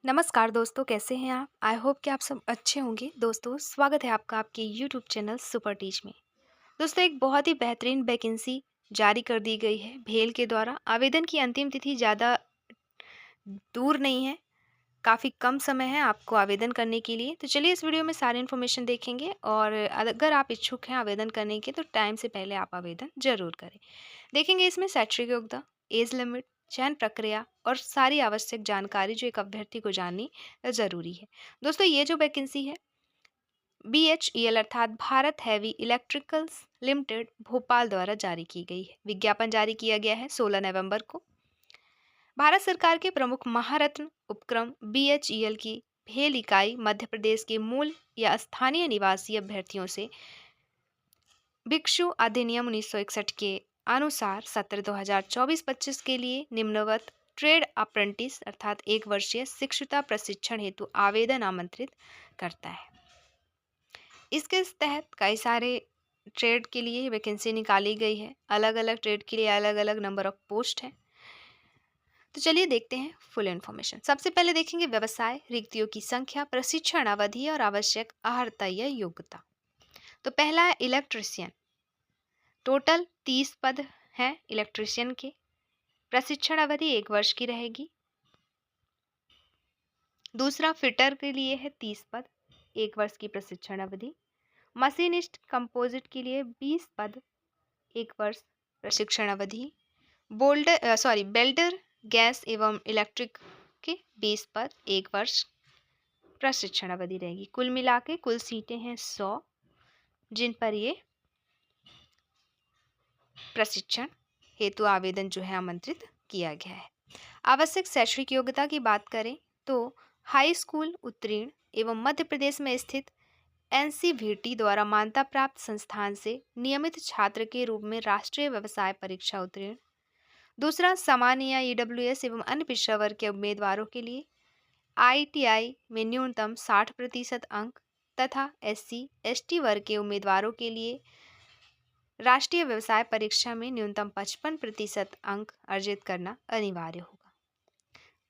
नमस्कार दोस्तों, कैसे हैं आप? आई होप कि आप सब अच्छे होंगे। दोस्तों, स्वागत है आपका आपके यूट्यूब चैनल सुपर टीच में। दोस्तों, एक बहुत ही बेहतरीन वैकेंसी जारी कर दी गई है भेल के द्वारा। आवेदन की अंतिम तिथि ज़्यादा दूर नहीं है, काफ़ी कम समय है आपको आवेदन करने के लिए। तो चलिए इस वीडियो में सारी इन्फॉर्मेशन देखेंगे और अगर आप इच्छुक हैं आवेदन करने के तो टाइम से पहले आप आवेदन ज़रूर करें। देखेंगे इसमें शैक्षिक योग्यता, एज लिमिट, चयन प्रक्रिया और सारी आवश्यक जानकारी जो एक अभ्यर्थी को जाननी ज़रूरी है। दोस्तों, ये जो वैकेंसी है BHEL अर्थात Bharat heavy electricals limited Bhopal द्वारा जारी की गई है। विज्ञापन जारी किया गया है 16 नवंबर को। भारत सरकार के प्रमुख महारत्न उपक्रम BHEL की भेल इकाई मध्य प्रदेश के मूल या स्थानीय निवासी अभ्यर्थियों से भिक्षु अधिनियम 1961 के अनुसार सत्र 2024-25 के लिए निम्नवत ट्रेड अप्रेंटिस अर्थात 1 वर्षीय शिक्षुता प्रशिक्षण हेतु आवेदन आमंत्रित करता है। इसके तहत कई सारे ट्रेड के लिए वैकेंसी निकाली गई है। अलग अलग ट्रेड के लिए अलग अलग नंबर ऑफ पोस्ट है। तो चलिए देखते हैं फुल इन्फॉर्मेशन। सबसे पहले देखेंगे व्यवसाय, रिक्तियों की संख्या, प्रशिक्षण अवधि और आवश्यक अर्हता या योग्यता। तो पहला है इलेक्ट्रीशियन। टोटल 30 पद हैं इलेक्ट्रीशियन के। प्रशिक्षण अवधि 1 वर्ष की रहेगी। दूसरा फिटर के लिए है 30 पद, 1 वर्ष की प्रशिक्षण अवधि। मशीनिस्ट कंपोजिट के लिए 20 पद, 1 वर्ष प्रशिक्षण अवधि। बेल्डर गैस एवं इलेक्ट्रिक के 20 पद, 1 वर्ष प्रशिक्षण अवधि रहेगी। कुल मिला के कुल सीटें हैं 100, जिन पर ये प्रशिक्षण हेतु आवेदन जो है आमंत्रित किया गया है। आवश्यक शैक्षणिक योग्यता की बात करें तो हाई स्कूल उत्तीर्ण एवं मध्य प्रदेश में स्थित NCVT द्वारा मान्यता प्राप्त संस्थान से नियमित छात्र के रूप में राष्ट्रीय व्यवसाय परीक्षा उत्तीर्ण। दूसरा, सामान्य या EWS एवं अन्य पिछड़ा वर्ग के उम्मीदवारों के लिए ITI में न्यूनतम 60% अंक तथा SC/ST वर्ग के उम्मीदवारों के लिए राष्ट्रीय व्यवसाय परीक्षा में न्यूनतम 55% अंक अर्जित करना अनिवार्य होगा।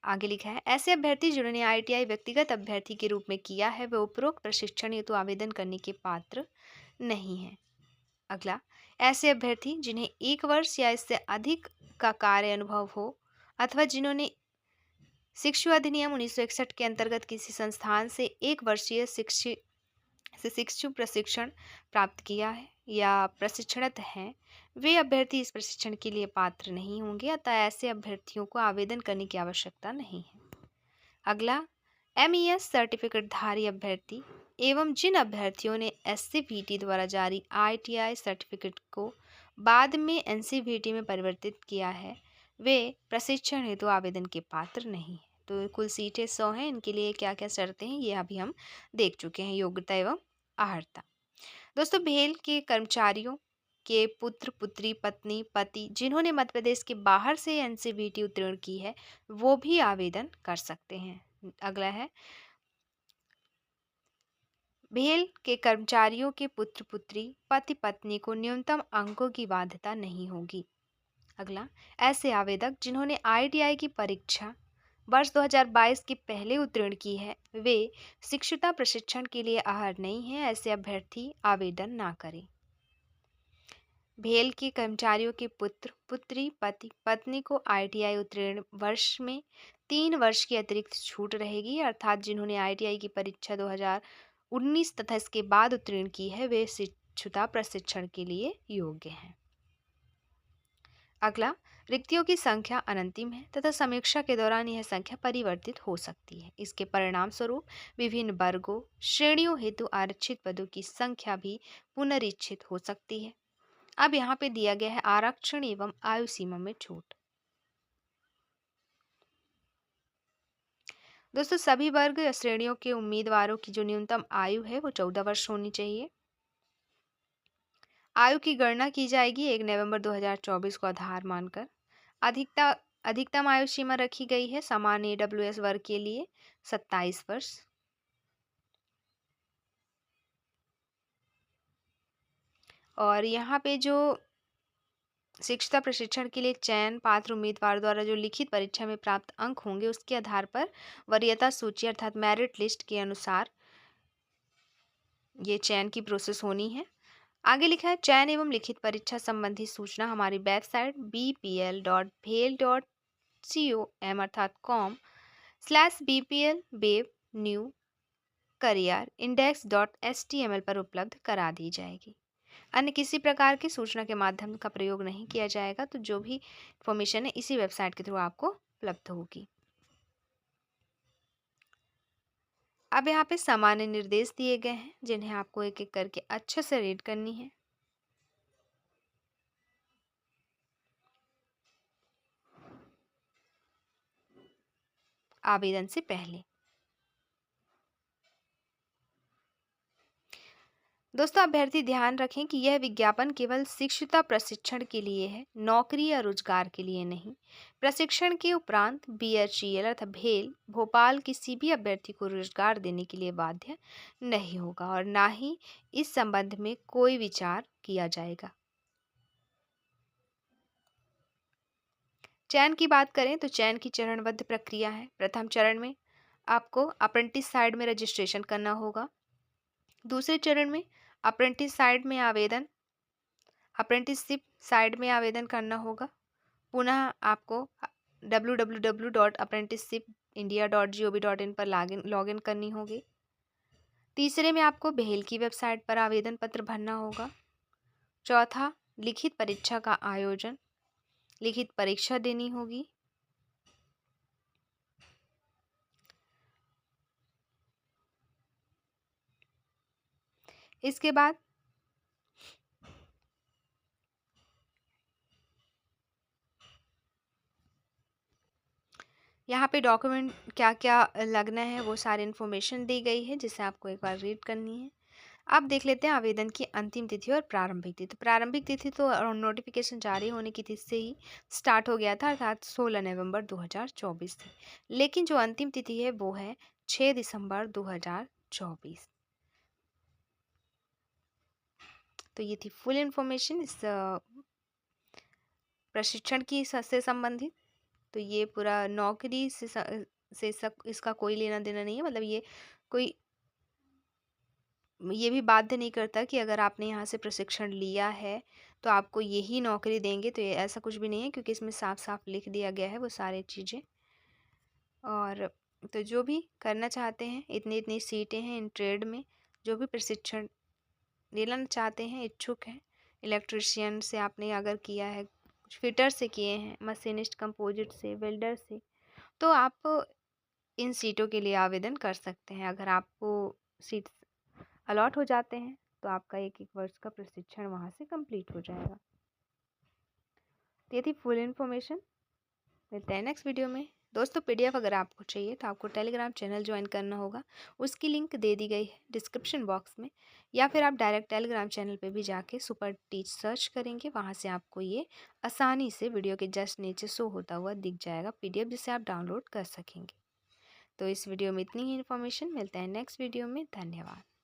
आगे लिखा है, ऐसे अभ्यर्थी जिन्होंने ITI व्यक्तिगत अभ्यर्थी के रूप में किया है वे उपरोक्त प्रशिक्षण हेतु आवेदन करने के पात्र नहीं है। अगला, ऐसे अभ्यर्थी जिन्हें 1 वर्ष या इससे अधिक का कार्य अनुभव हो अथवा जिन्होंने शिक्षु अधिनियम 1961 के अंतर्गत किसी संस्थान से 1 वर्षीय शिक्षु प्रशिक्षण प्राप्त किया है या प्रशिक्षणरत हैं, वे अभ्यर्थी इस प्रशिक्षण के लिए पात्र नहीं होंगे, अतः ऐसे अभ्यर्थियों को आवेदन करने की आवश्यकता नहीं है। अगला, MES सर्टिफिकेट धारी अभ्यर्थी एवं जिन अभ्यर्थियों ने SCVT द्वारा जारी ITI सर्टिफिकेट को बाद में NCVT में परिवर्तित किया है, वे प्रशिक्षण हेतु आवेदन के पात्र नहीं है। तो कुल सीटें 100 हैं। इनके लिए क्या क्या शर्तें हैं ये अभी हम देख चुके हैं, योग्यता एवं अर्हता। दोस्तों, भेल के कर्मचारियों के पुत्र पुत्री पत्नी पति जिन्होंने मध्य प्रदेश के बाहर से NCVT उत्तीर्ण की है वो भी आवेदन कर सकते हैं। अगला है, भेल के कर्मचारियों के पुत्र पुत्री पति पत्नी को न्यूनतम अंकों की बाध्यता नहीं होगी। अगला, ऐसे आवेदक जिन्होंने ITI की परीक्षा वर्ष 2022 के पहले उत्तीर्ण की है वे शिक्षुता प्रशिक्षण के लिए अर्ह नहीं है, ऐसे अभ्यर्थी आवेदन ना करें। भेल के कर्मचारियों के पुत्र पुत्री पति पत्नी को ITI उत्तीर्ण वर्ष में 3 वर्ष की अतिरिक्त छूट रहेगी, अर्थात जिन्होंने ITI की परीक्षा 2019 तथा इसके बाद उत्तीर्ण की है वे शिक्षुता प्रशिक्षण के लिए योग्य हैं। अगला, रिक्तियों की संख्या अनंतिम है तथा समीक्षा के दौरान यह संख्या परिवर्तित हो सकती है। इसके परिणाम स्वरूप विभिन्न वर्गों श्रेणियों हेतु आरक्षित पदों की संख्या भी पुनरीक्षित हो सकती है। अब यहाँ पे दिया गया है आरक्षण एवं आयु सीमा में छूट। दोस्तों, सभी वर्ग या श्रेणियों के उम्मीदवारों की जो न्यूनतम आयु है वो 14 वर्ष होनी चाहिए। आयु की गणना की जाएगी 1 नवंबर 2024 को आधार मानकर। अधिकतम आयु सीमा रखी गई है सामान्य EWS वर्ग के लिए 27 वर्ष। और यहाँ पे जो शिक्षता प्रशिक्षण के लिए चयन पात्र उम्मीदवार द्वारा जो लिखित परीक्षा में प्राप्त अंक होंगे उसके आधार पर वरीयता सूची अर्थात मेरिट लिस्ट के अनुसार ये चयन की प्रोसेस होनी है। आगे लिखा है चयन एवं लिखित परीक्षा संबंधी सूचना हमारी वेबसाइट bpl.bhel.com अर्थात com/bpl web new career index.html पर उपलब्ध करा दी जाएगी। अन्य किसी प्रकार की सूचना के माध्यम का प्रयोग नहीं किया जाएगा। तो जो भी इंफॉर्मेशन है इसी वेबसाइट के थ्रू आपको उपलब्ध होगी। अब यहाँ पे सामान्य निर्देश दिए गए हैं जिन्हें आपको एक एक करके अच्छे से रीड करनी है। आवेदन से पहले दोस्तों अभ्यर्थी ध्यान रखें कि यह विज्ञापन केवल शिक्षुता प्रशिक्षण के लिए है, नौकरी या रोजगार के लिए नहीं। प्रशिक्षण के उपरांत बीएचईएल अर्थात भेल भोपाल किसी भी अभ्यर्थी को रोजगार देने के लिए बाध्य नहीं होगा और ना ही इस संबंध में कोई विचार किया जाएगा। चयन की बात करें तो चयन की चरणबद्ध प्रक्रिया है। प्रथम चरण में आपको अप्रेंटिस साइड में रजिस्ट्रेशन करना होगा। दूसरे चरण में अप्रेंटिसशिप साइड में आवेदन करना होगा। पुनः आपको www.apprenticeshipindia.gov.in पर लॉगिन करनी होगी। तीसरे में आपको भेल की वेबसाइट पर आवेदन पत्र भरना होगा। चौथा लिखित परीक्षा का आयोजन, लिखित परीक्षा देनी होगी। इसके बाद यहाँ पे डॉक्यूमेंट क्या क्या लगना है वो सारी इन्फॉर्मेशन दी गई है जिसे आपको एक बार रीड करनी है। अब देख लेते हैं आवेदन की अंतिम तिथि और प्रारंभिक तिथि। तो प्रारंभिक तिथि तो नोटिफिकेशन जारी होने की तिथि से ही स्टार्ट हो गया था अर्थात 16 नवंबर 2024 थी। लेकिन जो अंतिम तिथि है वो है 6 दिसंबर 2024। तो ये थी फुल इन्फॉर्मेशन इस प्रशिक्षण की से संबंधित। तो ये पूरा नौकरी से इसका कोई लेना देना नहीं है। मतलब ये भी बाध्य नहीं करता कि अगर आपने यहाँ से प्रशिक्षण लिया है तो आपको यही नौकरी देंगे। तो ये ऐसा कुछ भी नहीं है क्योंकि इसमें साफ साफ लिख दिया गया है वो सारी चीज़ें। और तो जो भी करना चाहते हैं, इतनी इतनी सीटें हैं इन ट्रेड में, जो भी प्रशिक्षण लेना चाहते हैं, इच्छुक हैं, इलेक्ट्रिशियन से आपने अगर किया है, कुछ फिटर से किए हैं, मशीनिस्ट, कंपोजिट से, वेल्डर से, तो आप इन सीटों के लिए आवेदन कर सकते हैं। अगर आपको सीट अलॉट हो जाते हैं तो आपका 1-1 वर्ष का प्रशिक्षण वहाँ से कंप्लीट हो जाएगा। तो ये थी फुल इन्फॉर्मेशन। मिलते हैं नेक्स्ट वीडियो में। दोस्तों पीडीएफ अगर आपको चाहिए तो आपको टेलीग्राम चैनल ज्वाइन करना होगा। उसकी लिंक दे दी गई है डिस्क्रिप्शन बॉक्स में, या फिर आप डायरेक्ट टेलीग्राम चैनल पे भी जाके सुपर टीच सर्च करेंगे, वहाँ से आपको ये आसानी से वीडियो के जस्ट नीचे शो होता हुआ दिख जाएगा पीडीएफ, जिसे आप डाउनलोड कर सकेंगे। तो इस वीडियो में इतनी ही इन्फॉर्मेशन। मिलते हैं नेक्स्ट वीडियो में। धन्यवाद।